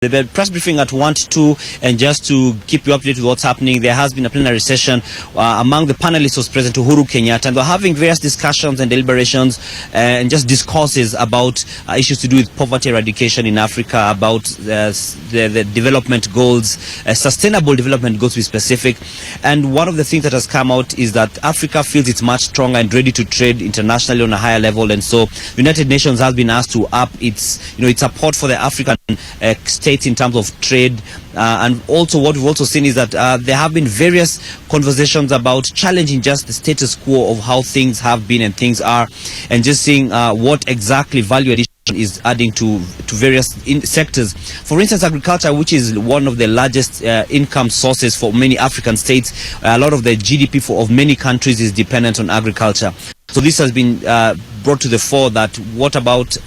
The press briefing at 1 to 2, and just to keep you updated with what's happening, there has been a plenary session. Among the panelists was President Uhuru Kenyatta, and they're having various discussions and deliberations and just discourses about issues to do with poverty eradication in Africa, about the development goals, sustainable development goals to be specific. And one of the things that has come out is that Africa feels it's much stronger and ready to trade internationally on a higher level, and so the United Nations has been asked to up its support for the African states in terms of trade, and also what we've also seen is that there have been various conversations about challenging just the status quo of how things have been and things are, and just seeing what exactly value addition is adding to various sectors. For instance, agriculture, which is one of the largest income sources for many African states. A lot of the GDP of many countries is dependent on agriculture. So this has been brought to the fore, that what about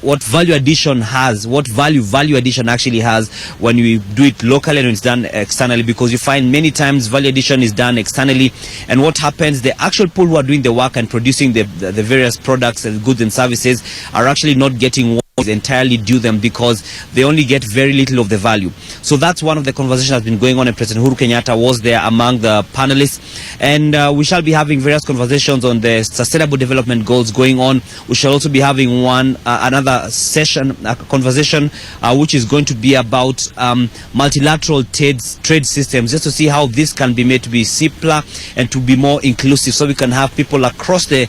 what value addition has, what value addition actually has when we do it locally and when it's done externally, because you find many times value addition is done externally, and what happens, the actual people who are doing the work and producing the various products and goods and services are actually not getting what is entirely due them, because they only get very little of the value. So that's one of the conversations that's been going on, and President Uhuru Kenyatta was there among the panelists, and we shall be having various conversations on the sustainable development goals going on. We shall also be having another session, a conversation which is going to be about multilateral trade systems, just to see how this can be made to be simpler and to be more inclusive, so we can have people across the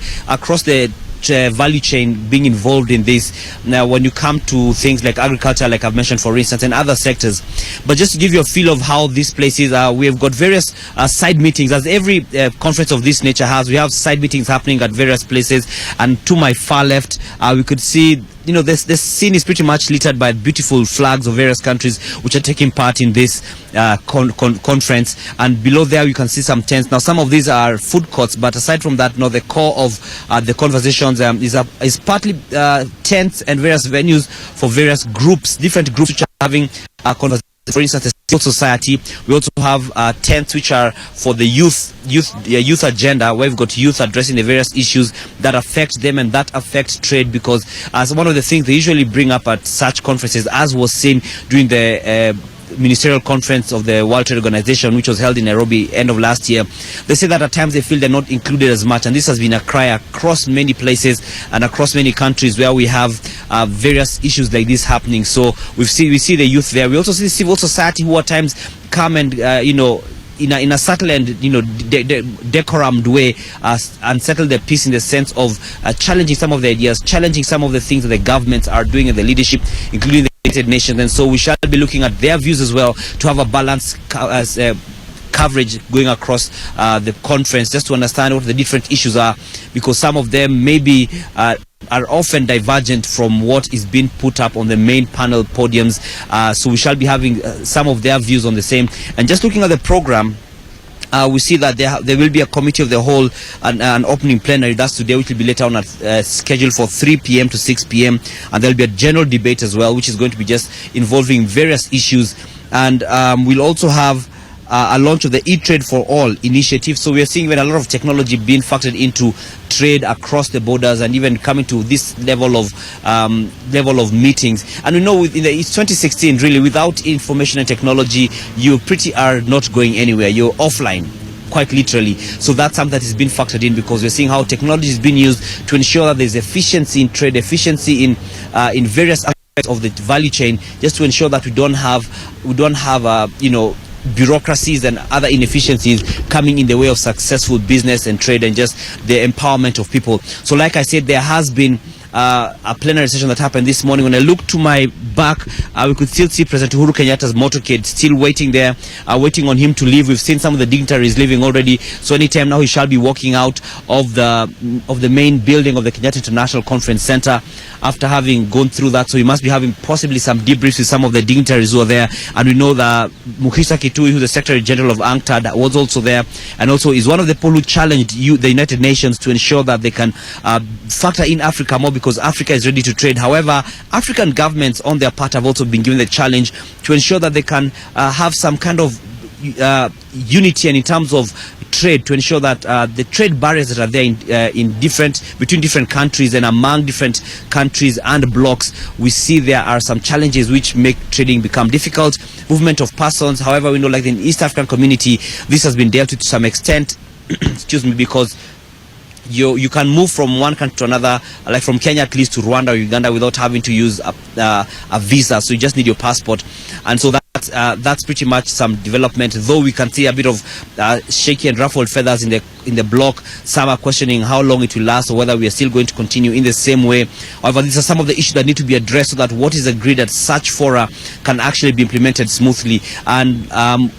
value chain being involved in this. Now, when you come to things like agriculture, like I've mentioned, for instance, and other sectors. But just to give you a feel of how these places are, we have got various side meetings, as every conference of this nature has. We have side meetings happening at various places, and to my far left, we could see, this scene is pretty much littered by beautiful flags of various countries which are taking part in this conference. And below there you can see some tents. Now, some of these are food courts, but aside from that, the core of the conversations is partly tents and various venues for various groups, different groups which are having conversations. For instance, the civil society. We also have tents which are for the youth agenda, where we've got youth addressing the various issues that affect them and that affect trade, because as one of the things they usually bring up at such conferences, as was seen during the ministerial conference of the World Trade Organization, which was held in Nairobi end of last year, they say that at times they feel they're not included as much, and this has been a cry across many places and across many countries where we have various issues like this happening. So we see the youth there. We also see civil society who at times come and in a subtle and decorumed way and settle the peace, in the sense of challenging some of the ideas, challenging some of the things that the governments are doing and the leadership, including the United Nations. And so we shall be looking at their views as well, to have a balanced coverage going across the conference, just to understand what the different issues are, because some of them maybe are often divergent from what is being put up on the main panel podiums. So we shall be having some of their views on the same. And just looking at the program, we see that there will be a committee of the whole, an opening plenary, that's today, which will be later on scheduled for 3 p.m. to 6 p.m. And there will be a general debate as well, which is going to be just involving various issues. And we'll also have a launch of the E-Trade for All initiative. So we are seeing a lot of technology being factored into trade across the borders, and even coming to this level of meetings. And we know it's 2016, really, without information and technology, you are not going anywhere. You're offline, quite literally. So that's something that is being factored in, because we're seeing how technology is being used to ensure that there's efficiency in trade, efficiency in various aspects of the value chain, just to ensure that we don't have bureaucracies and other inefficiencies coming in the way of successful business and trade, and just the empowerment of people. So like I said, there has been a plenary session that happened this morning. When I look to my back, we could still see President Uhuru Kenyatta's motorcade still waiting there, waiting on him to leave. We've seen some of the dignitaries leaving already. So anytime now he shall be walking out of the main building of the Kenyatta International Conference Center after having gone through that. So he must be having possibly some debriefs with some of the dignitaries who are there. And we know that Mukhisa Kitui, who's the Secretary General of UNCTAD, was also there, and also is one of the people who challenged the United Nations to ensure that they can factor in Africa more, because Africa is ready to trade. However, African governments on their part have also been given the challenge to ensure that they can have some kind of unity, and in terms of trade, to ensure that the trade barriers that are there between different countries and among different countries and blocks, we see there are some challenges which make trading become difficult. Movement of persons, however, we know like in the East African community, this has been dealt with to some extent, excuse me, because you can move from one country to another, like from Kenya at least to Rwanda or Uganda, without having to use a visa. So you just need your passport, and so that's pretty much some development. Though we can see a bit of shaky and ruffled feathers in the bloc. Some are questioning how long it will last, or whether we are still going to continue in the same way. However, these are some of the issues that need to be addressed so that what is agreed at such fora can actually be implemented smoothly. And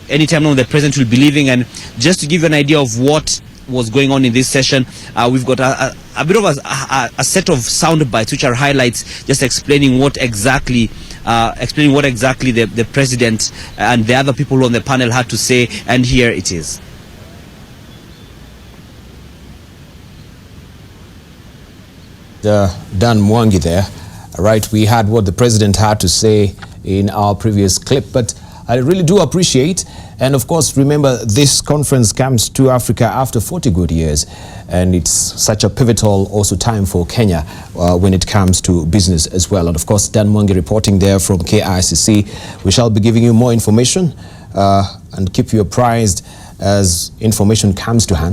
anytime now the president will be leaving. And just to give you an idea of what was going on in this session, we've got a bit of a set of sound bites which are highlights, just explaining what exactly the president and the other people on the panel had to say, and here it is. Dan Mwangi there, right? We had what the president had to say in our previous clip, but I really do appreciate, and of course remember, this conference comes to Africa after 40 good years, and it's such a pivotal also time for Kenya when it comes to business as well. And of course, Dan Mwangi reporting there from KICC. We shall be giving you more information and keep you apprised as information comes to hand.